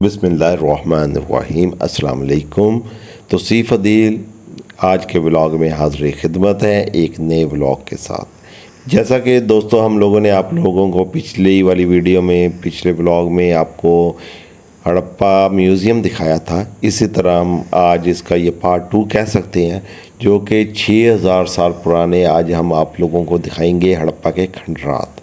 बिस्मिल्लाहिर्रहमानिर्रहीम अस्सलाम वालेकुम। तौसीफ़ अदील आज के व्लॉग में हाज़िर खिदमत है एक नए व्लॉग के साथ। जैसा कि दोस्तों हम लोगों ने आप लोगों को पिछली वाली वीडियो में पिछले व्लॉग में आपको हड़प्पा म्यूज़ियम दिखाया था, इसी तरह हम आज इसका ये पार्ट 2 कह सकते हैं, जो कि 6000 साल पुराने आज हम आप लोगों को दिखाएंगे हड़प्पा के खंडरात,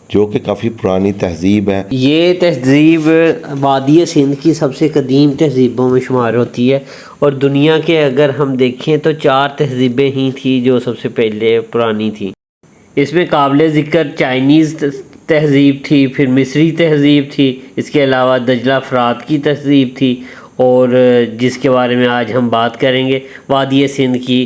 जो कि काफ़ी पुरानी तहज़ीब है। ये तहज़ीब वादी सिंध की सबसे कदीम तहज़ीबों में शुमार होती है और दुनिया के अगर हम देखें तो 4 तहज़ीबें ही थी जो सबसे पहले पुरानी थी। इसमें काबिल ज़िक्र चाइनीज़ तहज़ीब थी, फिर मिस्री तहज़ीब थी, इसके अलावा दजला फ़रात की तहज़ीब थी और जिसके बारे में आज हम बात करेंगे वादी सिंध की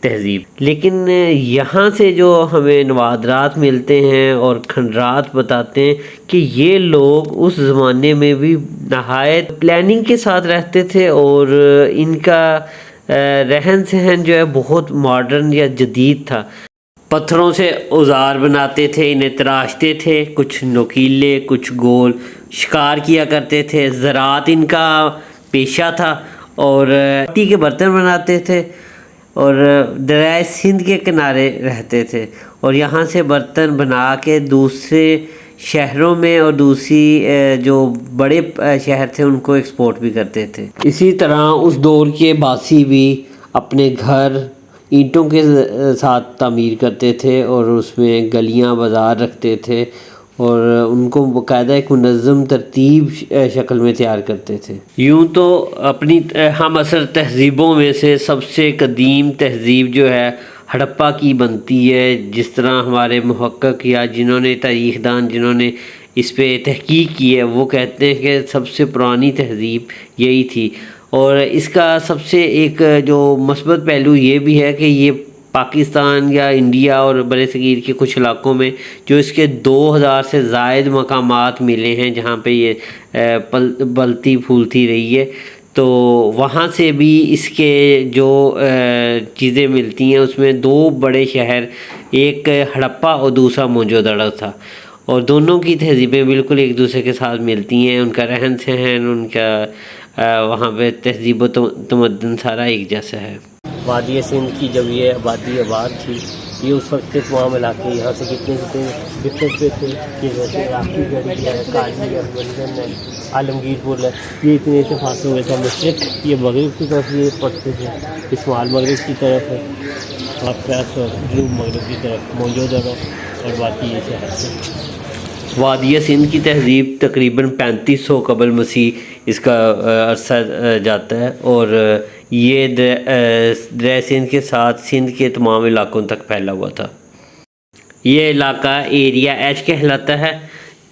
तहज़ीब। लेकिन यहाँ से जो हमें नवादरात मिलते हैं और खंडरात बताते हैं कि ये लोग उस ज़माने में भी नहायत प्लानिंग के साथ रहते थे और इनका रहन सहन जो है बहुत मॉडर्न या जदीद था। पत्थरों से औजार बनाते थे, इन्हें तराशते थे, कुछ नुकीले कुछ गोल, शिकार किया करते थे, ज़राअत इनका पेशा था और मिट्टी के बर्तन बनाते थे और दरिया सिंध के किनारे रहते थे और यहाँ से बर्तन बना के दूसरे शहरों में और दूसरी जो बड़े शहर थे उनको एक्सपोर्ट भी करते थे। इसी तरह उस दौर के बासी भी अपने घर ईंटों के साथ तामीर करते थे और उसमें गलियां बाज़ार रखते थे और उनको बाकायदा एक मुनज़्ज़म तरतीब शक्ल में तैयार करते थे। यूँ तो अपनी हम असर तहज़ीबों में से सबसे कदीम तहज़ीब जो है हड़प्पा की बनती है, जिस तरह हमारे मुहक्किक या जिन्होंने तारीख़दान जिन्होंने इस पे तहकीक की है वो कहते हैं कि सबसे पुरानी तहज़ीब यही थी। और इसका सबसे एक जो मस्बत पहलू ये भी है कि ये पाकिस्तान या इंडिया और बरे सगीर के कुछ इलाक़ों में जो इसके 2000 से ज़ायद मकामात मिले हैं जहाँ पे ये बलती फूलती रही है, तो वहाँ से भी इसके जो चीज़ें मिलती हैं उसमें 2 बड़े शहर, एक हड़प्पा और दूसरा मोहनजोदड़ो था और दोनों की तहज़ीबें बिल्कुल एक दूसरे के साथ मिलती हैं। उनका रहन सहन, उनका वहाँ पे तहज़ीब तमद्दुन सारा एक जैसा है। वादी सिंध की जब ये आबादी आबाद थी, ये उस वक्त के तमाम इलाके यहाँ से कितने डिफरेंट पे थे कि जैसे राखी गढ़ी है, काजी है, बंदन है, आलमगीरपुर है, ये इतने से फासले हुए थे। मशरक़ ये मगरब की तरफ ये पड़ते थे, शुमाल मगरब की तरफ है और जनूब मगरब की तरफ मोहनजोदड़ो और बाकी ये शहर थे। वादी सिंध की तहज़ीब तकरीबन 3500 कबल मसीह इसका अरसा जाता है और ये दरिया सिंध के साथ सिंध के तमाम इलाकों तक फैला हुआ था। ये इलाका एरिया एच कहलाता है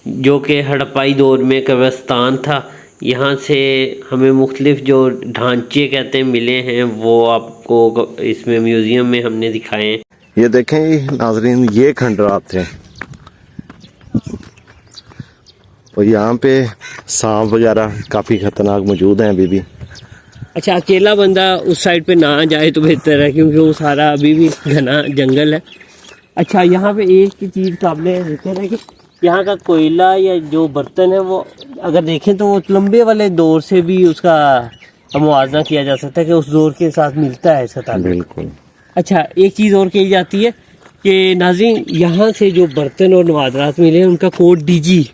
जो कि हड़प्पाई दौर में कब्रिस्तान था। यहाँ से हमें मुख्तलिफ़ जो ढांचे कहते हैं मिले हैं वो आपको इसमें म्यूज़ियम में हमने दिखाए हैं। ये देखें नाज़रीन, ये खंडरात थे और यहाँ पे सांप वगैरह काफ़ी ख़तरनाक मौजूद हैं अभी भी। अच्छा, अकेला बंदा उस साइड पे ना जाए तो बेहतर है क्योंकि वो सारा अभी भी घना जंगल है। अच्छा, यहाँ पे एक चीज़ काबिल ज़िक्र है कि यहाँ का कोयला या जो बर्तन है वो अगर देखें तो वो लंबे वाले दौर से भी उसका मुआवजा किया जा सकता है कि उस दौर के साथ मिलता है इसका ताल्लुक। बिल्कुल। अच्छा, एक चीज़ और कही जाती है कि नाज़रीन यहाँ से जो बर्तन और नवादरात मिले हैं उनका कोड डीजी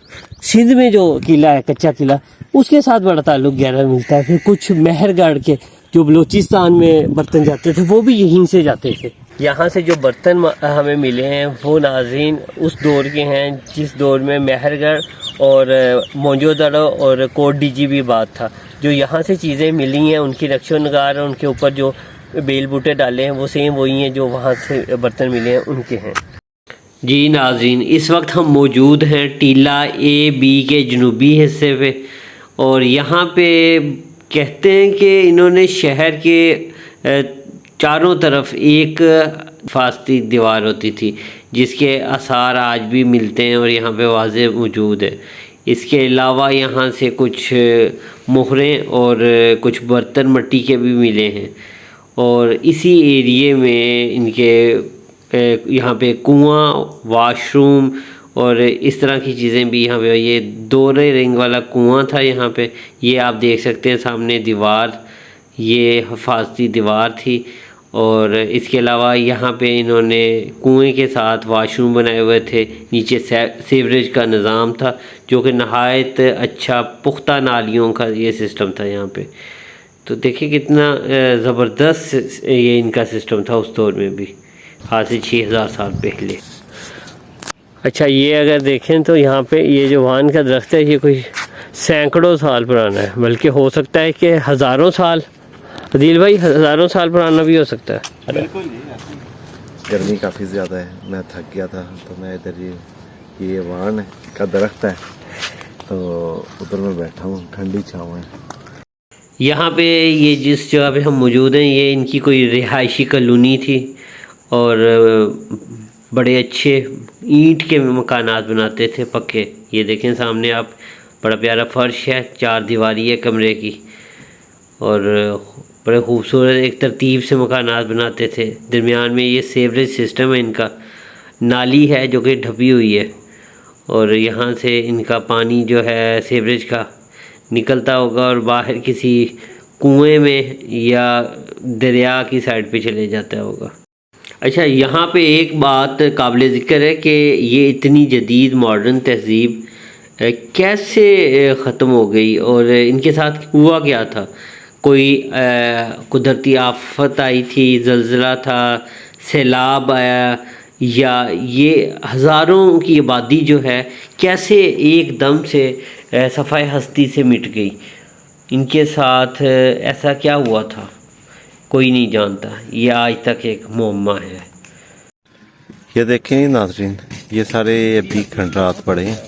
सिंध में जो किला है, कच्चा किला, उसके साथ बड़ा ताल्लुक गहरा मिलता है। फिर कुछ मेहरगढ़ के जो बलूचिस्तान में बर्तन जाते थे वो भी यहीं से जाते थे। यहाँ से जो बर्तन हमें मिले हैं वो नाज़रीन उस दौर के हैं जिस दौर में मेहरगढ़ और मोहनजोदड़ो और कोट डीजी भी बात था। जो यहाँ से चीज़ें मिली हैं उनकी नक्शो नगार और उनके ऊपर जो बेल बूटे डाले हैं वो सेम वही हैं जो वहाँ से बर्तन मिले हैं उनके हैं। जी नाज़रीन, इस वक्त हम मौजूद हैं टीला ए बी के जनूबी हिस्से पे और यहाँ पे कहते हैं कि इन्होंने शहर के चारों तरफ एक फास्ती दीवार होती थी जिसके आसार आज भी मिलते हैं और यहाँ पे वाज़े मौजूद है। इसके अलावा यहाँ से कुछ मोहरें और कुछ बर्तन मिट्टी के भी मिले हैं और इसी एरिए में इनके यहाँ पे कुआं, वाशरूम और इस तरह की चीज़ें भी यहाँ पे। ये दोहरे रिंग वाला कुआं था यहाँ पे, ये आप देख सकते हैं सामने दीवार, ये हिफाजती दीवार थी। और इसके अलावा यहाँ पे इन्होंने कुएं के साथ वाशरूम बनाए हुए थे, नीचे सीवरेज का निज़ाम था जो कि नहायत अच्छा पुख्ता नालियों का ये सिस्टम था यहाँ पे। तो देखिए कितना ज़बरदस्त ये इनका सिस्टम था उस दौर में भी, आज से 6000 साल पहले। अच्छा, ये अगर देखें तो यहाँ पे ये जो वान का दरख्त है ये कोई सैकड़ों साल पुराना है, बल्कि हो सकता है कि हज़ारों साल। अदील भाई, हज़ारों साल पुराना भी हो सकता है। बिल्कुल गर्मी काफ़ी ज़्यादा है, मैं थक गया था तो मैं इधर ये वान का दरख्त है तो उधर मैं बैठा हूँ, ठंडी छाँव है। यहाँ पे ये जिस जगह पे हम मौजूद हैं ये इनकी कोई रिहायशी कॉलोनी थी और बड़े अच्छे ईंट के मकानात बनाते थे पक्के। ये देखें सामने आप, बड़ा प्यारा फर्श है, 4 दीवारी है कमरे की, और बड़े खूबसूरत एक तरतीब से मकानात बनाते थे। दरमियान में ये सीवरेज सिस्टम है इनका, नाली है जो कि ढपी हुई है, और यहाँ से इनका पानी जो है सीवरेज का निकलता होगा और बाहर किसी कुएं में या दरिया की साइड पे चले जाता होगा। अच्छा, यहाँ पे एक बात काबिल ज़िक्र है कि ये इतनी जदीद मॉडर्न तहज़ीब कैसे ख़त्म हो गई और इनके साथ हुआ क्या था? कोई कुदरती आफत आई थी, ज़लज़ला था, सैलाब आया, या ये हज़ारों की आबादी जो है कैसे एकदम से सफ़ाए हस्ती से मिट गई? इनके साथ ऐसा क्या हुआ था, कोई नहीं जानता। ये आज तक एक मुअम्मा है। ये देखें नाज़रीन, ये सारे अभी खंडरात पड़े हैं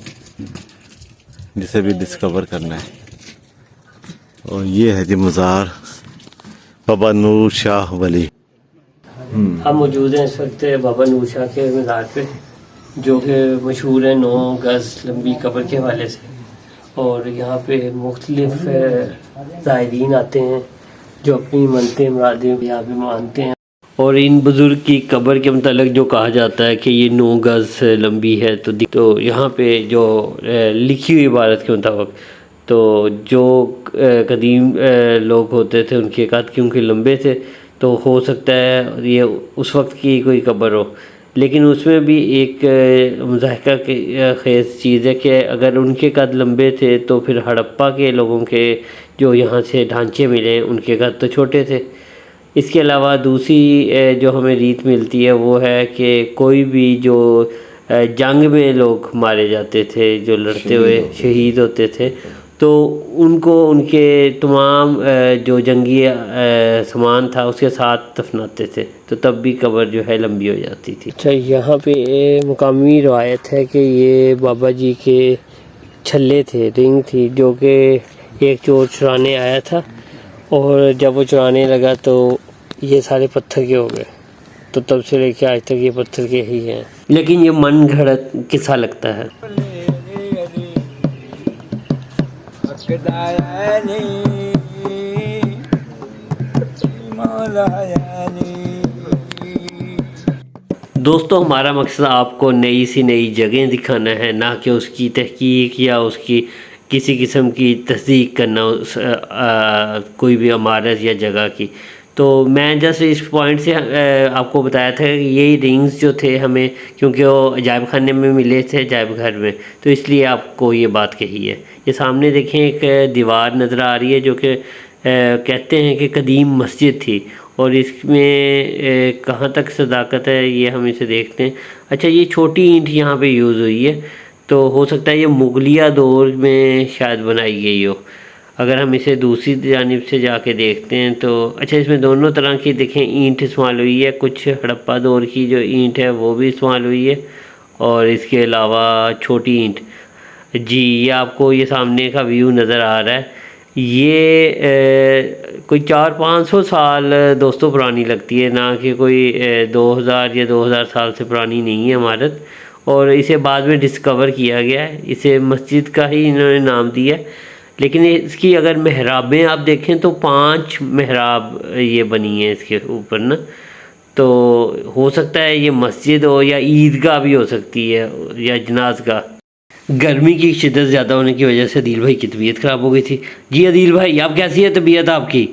जिसे भी डिस्कवर करना है। और ये है जी मज़ार बाबा नूर शाह वली। हम मौजूद हैं इस वक्त बाबा नूर शाह के मज़ार पे, जो कि मशहूर है 9 गज़ लंबी कब्र के हवाले से। और यहाँ पे मुख्तलिफ ज़ायरीन आते हैं जो अपनी मनते मुरादें यहाँ पे मानते हैं। और इन बुज़ुर्ग की कब्र के मतलब जो कहा जाता है कि ये 9 गज़ लंबी है, तो यहाँ पे जो लिखी हुई इबारत के मुताबिक, तो जो कदीम लोग होते थे उनके कद क्योंकि लंबे थे, तो हो सकता है ये उस वक्त की कोई कब्र हो। लेकिन उसमें भी एक मुज़ाहिका की ख़ेज़ चीज़ है कि अगर उनके कद लंबे थे तो फिर हड़प्पा के लोगों के जो यहाँ से ढांचे मिले उनके कद तो छोटे थे। इसके अलावा दूसरी जो हमें रीत मिलती है वो है कि कोई भी जो जंग में लोग मारे जाते थे, जो लड़ते हुए शहीद होते थे, तो उनको उनके तमाम जो जंगी सामान था उसके साथ दफनाते थे, तो तब भी कब्र जो है लंबी हो जाती थी। अच्छा, यहाँ पे मुकामी रवायत है कि ये बाबा जी के छल्ले थे, रिंग थी, जो कि एक चोर चुराने आया था, और जब वो चुराने लगा तो ये सारे पत्थर के हो गए, तो तब से लेके आज तक ये पत्थर के ही हैं। लेकिन ये मन घड़त किस्सा लगता है। दोस्तों, हमारा मकसद आपको नई सी नई जगहें दिखाना है, ना कि उसकी तहकीक या उसकी किसी किस्म की तस्दीक करना कोई भी इमारत या जगह की। तो मैं जस्ट इस पॉइंट से आपको बताया था कि यही रिंग्स जो थे हमें, क्योंकि वो अजायब खाने में मिले थे, अजायब घर में, तो इसलिए आपको ये बात कही है। ये सामने देखें एक दीवार नज़र आ रही है जो कि कहते हैं कि कदीम मस्जिद थी, और इसमें कहाँ तक सदाकत है ये हम इसे देखते हैं। अच्छा, ये छोटी ईंट यहाँ पे यूज़ हुई है, तो हो सकता है ये मुगलिया दौर में शायद बनाई गई हो। अगर हम इसे दूसरी जानिब से जाके देखते हैं तो अच्छा, इसमें दोनों तरह की देखें ईंट इस्तेमाल हुई है। कुछ हड़प्पा दौर की जो ईंट है वो भी इस्तेमाल हुई है, और इसके अलावा छोटी ईंट। जी, ये आपको ये सामने का व्यू नज़र आ रहा है। ये कोई 400-500 साल दोस्तों पुरानी लगती है, ना कि कोई 2000 या 2000 साल से पुरानी नहीं है इमारत। और इसे बाद में डिस्कवर किया गया है, इसे मस्जिद का ही इन्होंने नाम दिया है। लेकिन इसकी अगर मेहराबें आप देखें तो 5 मेहराब ये बनी हैं इसके ऊपर ना, तो हो सकता है ये मस्जिद हो या ईदगाह भी हो सकती है या जनाज़गाह। गर्मी की शिद्दत ज़्यादा होने की वजह से अदील भाई की तबीयत ख़राब हो गई थी। जी अदील भाई, आप कैसी है तबीयत आपकी?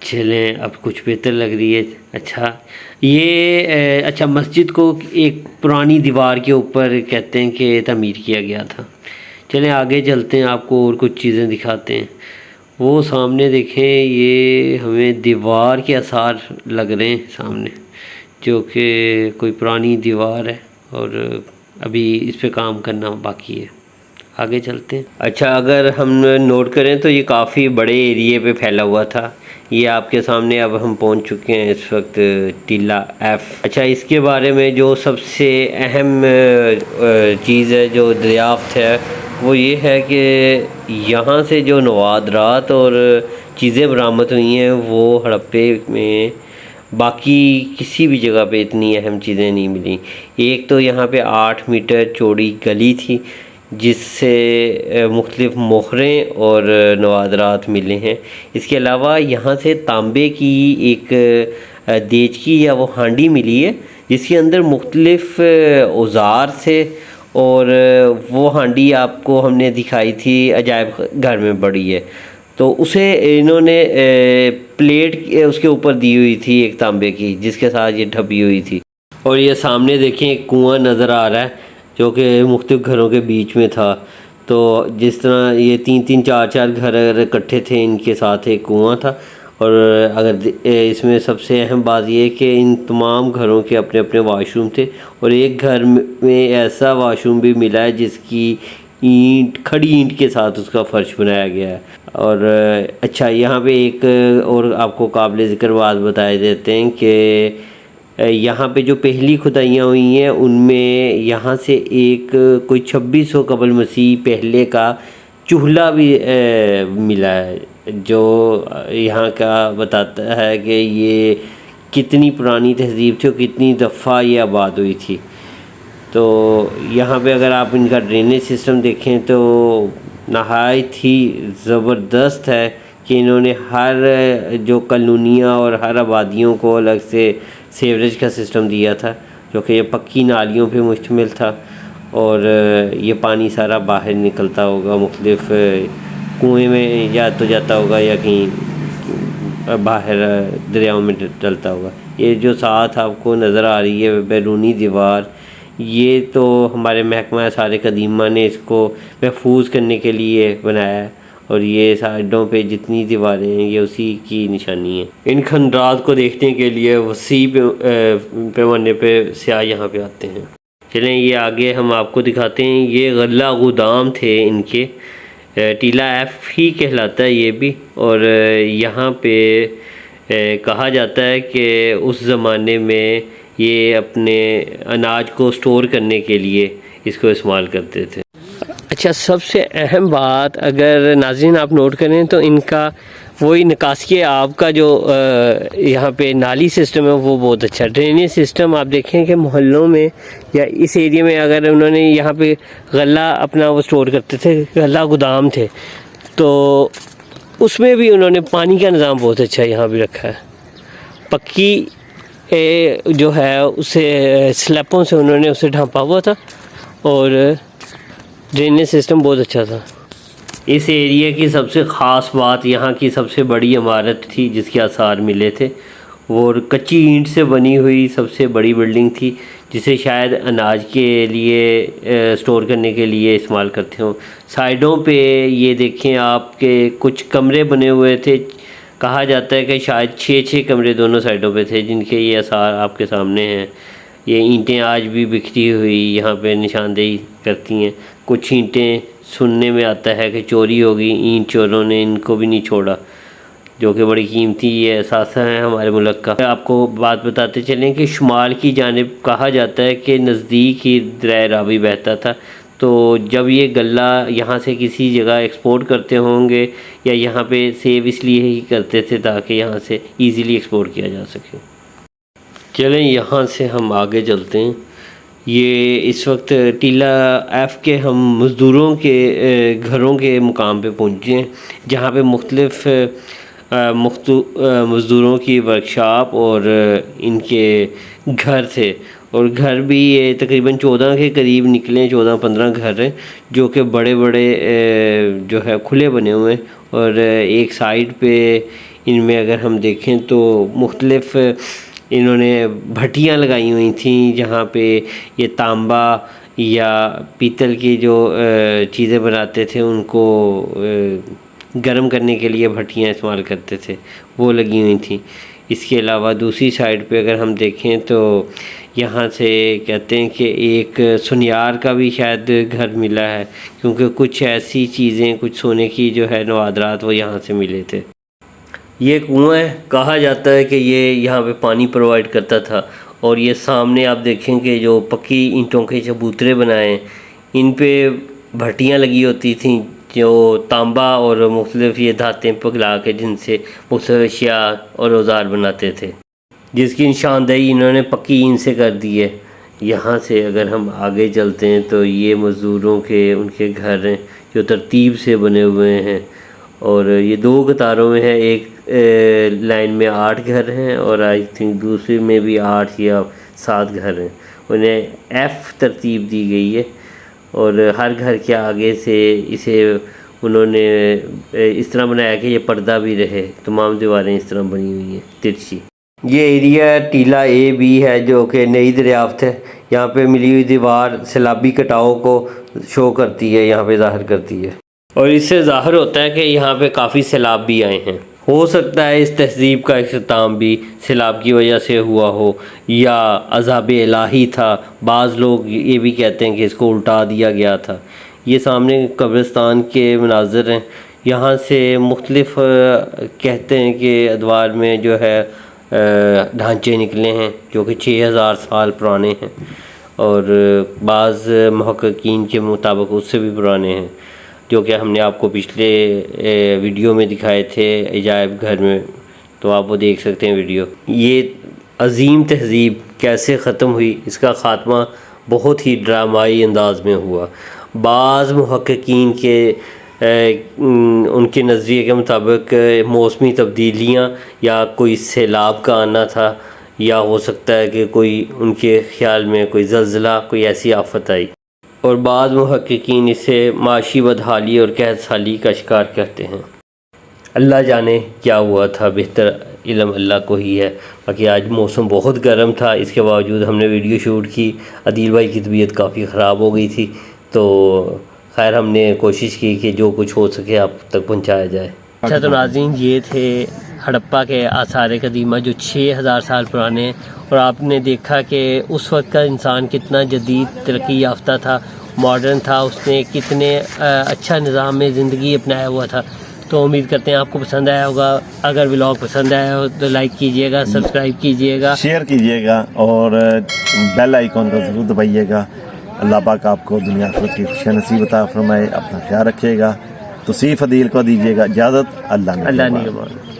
चलें, अब कुछ बेहतर लग रही है। अच्छा, ये अच्छा, मस्जिद को एक पुरानी दीवार के ऊपर कहते हैं कि तमीर किया गया था। चलें आगे चलते हैं, आपको और कुछ चीज़ें दिखाते हैं। वो सामने देखें, ये हमें दीवार के आसार लग रहे हैं सामने, जो कि कोई पुरानी दीवार है और अभी इस पे काम करना बाकी है। आगे चलते हैं। अच्छा, अगर हम नोट करें तो ये काफ़ी बड़े एरिए पे फैला हुआ था। ये आपके सामने अब हम पहुंच चुके हैं इस वक्त टीला एफ़। अच्छा, इसके बारे में जो सबसे अहम चीज़ है, जो दरियाफ्त है, वो ये है कि यहाँ से जो नवादरात और चीज़ें बरामद हुई हैं वो हड़प्पे में बाकी किसी भी जगह पे इतनी अहम चीज़ें नहीं मिली। एक तो यहाँ पे 8 मीटर चौड़ी गली थी जिससे मुख्तलिफ़ मोहरें और नवादरात मिले हैं। इसके अलावा यहाँ से तांबे की एक देचकी या वो हांडी मिली है जिसके अंदर मुख्तलिफ़ औज़ार थे, और वो हांडी आपको हमने दिखाई थी अजायब घर में पड़ी है, तो उसे इन्होंने प्लेट उसके ऊपर दी हुई थी एक तांबे की, जिसके साथ ये ढपी हुई थी। और ये सामने देखें एक कुआं नज़र आ रहा है जो कि मुख्तलिफ घरों के बीच में था। तो जिस तरह ये 3-3 4-4 घर इकट्ठे थे, इनके साथ एक कुआं था। और अगर इसमें सबसे अहम बात यह है कि इन तमाम घरों के अपने अपने वाशरूम थे, और एक घर में ऐसा वाशरूम भी मिला है जिसकी खड़ी ईंट के साथ उसका फ़र्श बनाया गया है। और अच्छा, यहाँ पे एक और आपको काबिल ज़िक्र बात बताए देते हैं कि यहाँ पे जो पहली खुदाइयाँ हुई हैं उनमें यहाँ से एक कोई 2600 कबल मसीह पहले का चूल्हा भी मिला है, जो यहाँ का बताता है कि ये कितनी पुरानी तहज़ीब थी और कितनी दफ़ा ये आबाद हुई थी। तो यहाँ पे अगर आप इनका ड्रेनेज सिस्टम देखें तो नहायत ही ज़बरदस्त है कि इन्होंने हर जो कॉलोनियाँ और हर आबादियों को अलग से सीवरेज का सिस्टम दिया था, जो कि ये पक्की नालियों पे मुश्तमिल था। और ये पानी सारा बाहर निकलता होगा, मुख्तलिफ़ कुएं में या तो जाता होगा या कहीं बाहर दरियाओं में डलता होगा। ये जो साथ आपको नज़र आ रही है बैरूनी दीवार, ये तो हमारे महकमा आसार कदीमा ने इसको महफूज करने के लिए बनाया है, और ये साइडों पे जितनी दीवारें हैं ये उसी की निशानी है। इन खंडरात को देखने के लिए वसी पैमाने पे सियाह यहाँ पे आते हैं। चलें ये आगे हम आपको दिखाते हैं। ये गल्ला गोदाम थे इनके, टीला एफ़ ही कहलाता है ये भी। और यहाँ पे कहा जाता है कि उस ज़माने में ये अपने अनाज को स्टोर करने के लिए इसको इस्तेमाल करते थे। अच्छा, सबसे अहम बात अगर नाज़रीन आप नोट करें तो इनका वही निकासी आब का जो यहाँ पे नाली सिस्टम है वो बहुत अच्छा। ड्रेनेज सिस्टम आप देखें कि मोहल्लों में या इस एरिया में अगर उन्होंने यहाँ पे गल्ला अपना वो स्टोर करते थे, गल्ला गोदाम थे, तो उसमें भी उन्होंने पानी का निज़ाम बहुत अच्छा यहाँ भी रखा है। पक्की जो है उसे स्लैपों से उन्होंने उसे ढांपा हुआ था और ड्रेनेज सिस्टम बहुत अच्छा था। इस एरिया की सबसे ख़ास बात यहाँ की सबसे बड़ी इमारत थी जिसके आसार मिले थे, और कच्ची ईंट से बनी हुई सबसे बड़ी बिल्डिंग थी जिसे शायद अनाज के लिए स्टोर करने के लिए इस्तेमाल करते हों। साइडों पे ये देखें आपके कुछ कमरे बने हुए थे, कहा जाता है कि शायद 6-6 कमरे दोनों साइडों पे थे जिनके ये आसार आपके सामने हैं। ये ईंटें आज भी बिखरी हुई यहाँ पे निशानदेही करती हैं। कुछ ईंटें सुनने में आता है कि चोरी हो गई, ईंट चोरों ने इनको भी नहीं छोड़ा, जो कि बड़ी कीमती ये एहसास है हमारे मुल्क का। आपको बात बताते चलें कि शुमाल की जानिब कहा जाता है कि नज़दीक ही दरिया रावी बहता था, तो जब ये गल्ला यहाँ से किसी जगह एक्सपोर्ट करते होंगे या यहाँ पे सेव इसलिए ही करते थे ताकि यहाँ से इजीली एक्सपोर्ट किया जा सके। चलें यहाँ से हम आगे चलते हैं। ये इस वक्त टीला एफ़ के हम मज़दूरों के घरों के मुकाम पे पहुँचे हैं, जहाँ पे मुख्तलिफ़ मज़दूरों की वर्कशॉप और इनके घर थे। और घर भी ये तकरीबन 14 के करीब निकले, 14-15 घर हैं जो कि बड़े बड़े जो है खुले बने हुए हैं। और एक साइड पे इनमें अगर हम देखें तो मुख्तलिफ़ इन्होंने भट्टियाँ लगाई हुई थी जहाँ पे ये तांबा या पीतल की जो चीज़ें बनाते थे उनको गर्म करने के लिए भट्टियाँ इस्तेमाल करते थे, वो लगी हुई थी। इसके अलावा दूसरी साइड पे अगर हम देखें तो यहाँ से कहते हैं कि एक सुनियार का भी शायद घर मिला है, क्योंकि कुछ ऐसी चीज़ें, कुछ सोने की जो है नवादरात वो यहाँ से मिले थे। ये कुआं है, कहा जाता है कि ये यहाँ पे पानी प्रोवाइड करता था। और ये सामने आप देखेंगे जो पक्की ईंटों के चबूतरे बनाए हैं, इन पे भट्टियाँ लगी होती थी जो तांबा और मुख्तलिफ़ ये धातें पिघला के जिनसे मुख्तलिफ़ अशिया और औजार बनाते थे, जिसकी निशानदेही इन्होंने पक्की ईंट से कर दी है। यहाँ से अगर हम आगे चलते हैं तो ये मज़दूरों के उनके घर हैं जो तरतीब से बने हुए हैं। और ये 2 कतारों में है, एक लाइन में 8 घर हैं और आई थिंक दूसरी में भी 8 या 7 घर हैं। उन्हें F तरतीब दी गई है और हर घर के आगे से इसे उन्होंने इस तरह बनाया कि ये पर्दा भी रहे। तमाम दीवारें इस तरह बनी हुई हैं तिरछी। ये एरिया टीला ए बी है जो कि नई दरियाफ्त है। यहाँ पे मिली हुई दीवार सैलाबी कटाव को शो करती है, यहाँ पे ज़ाहिर करती है। और इससे ज़ाहिर होता है कि यहाँ पे काफ़ी सैलाब भी आए हैं। हो सकता है इस तहज़ीब का इख्तिताम भी सैलाब की वजह से हुआ हो या अज़ाब इलाही था। बाज़ लोग ये भी कहते हैं कि इसको उल्टा दिया गया था। ये सामने कब्रिस्तान के मनाज़र हैं। यहाँ से मुख्तलिफ़ कहते हैं कि अदवार में जो है ढांचे निकले हैं जो कि 6000 साल पुराने हैं और बाज़ मुहक्किकीन के मुताबिक उससे भी पुराने हैं, जो कि हमने आपको पिछले वीडियो में दिखाए थे अजायब घर में, तो आप वो देख सकते हैं वीडियो। ये अज़ीम तहज़ीब कैसे ख़त्म हुई, इसका ख़ात्मा बहुत ही ड्रामाई अंदाज में हुआ। बाज़ मुहक्किकीन के उनके नज़रिए के मुताबिक मौसमी तब्दीलियाँ या कोई सैलाब का आना था, या हो सकता है कि कोई उनके ख़्याल में कोई ज़लज़ला, कोई ऐसी आफ़त आई। और बाज़ मुहक्किकीन इसे माशी बदहाली और कहत साली का शिकार कहते हैं। अल्लाह जाने क्या हुआ था, बेहतर इल्म अल्लाह को ही है। बाकी आज मौसम बहुत गर्म था, इसके बावजूद हमने वीडियो शूट की। अदील भाई की तबीयत काफ़ी ख़राब हो गई थी, तो खैर हमने कोशिश की कि जो कुछ हो सके आप तक पहुंचाया जाए। अच्छा तो नाज़रीन, ये थे हड़प्पा के आसार कदीमा जो 6000 साल पुराने हैं। और आपने देखा कि उस वक्त का इंसान कितना जदीद तरक्की याफ्ता था, मॉडर्न था, उसने कितने अच्छा निज़ाम में ज़िंदगी अपनाया हुआ था। तो उम्मीद करते हैं आपको पसंद आया होगा। अगर व्लॉग पसंद आया हो तो लाइक कीजिएगा, सब्सक्राइब कीजिएगा, शेयर कीजिएगा और बेल आइकॉन को ज़रूर दबाइएगा। अल्लाह पाक आपको दुनिया आखिरत की खुशियाँ नसीब अता फरमाए। अपना ख्याल रखिएगा। तो तौसीफ़ अदील को दीजिएगा इजाज़त। अल्लाह ने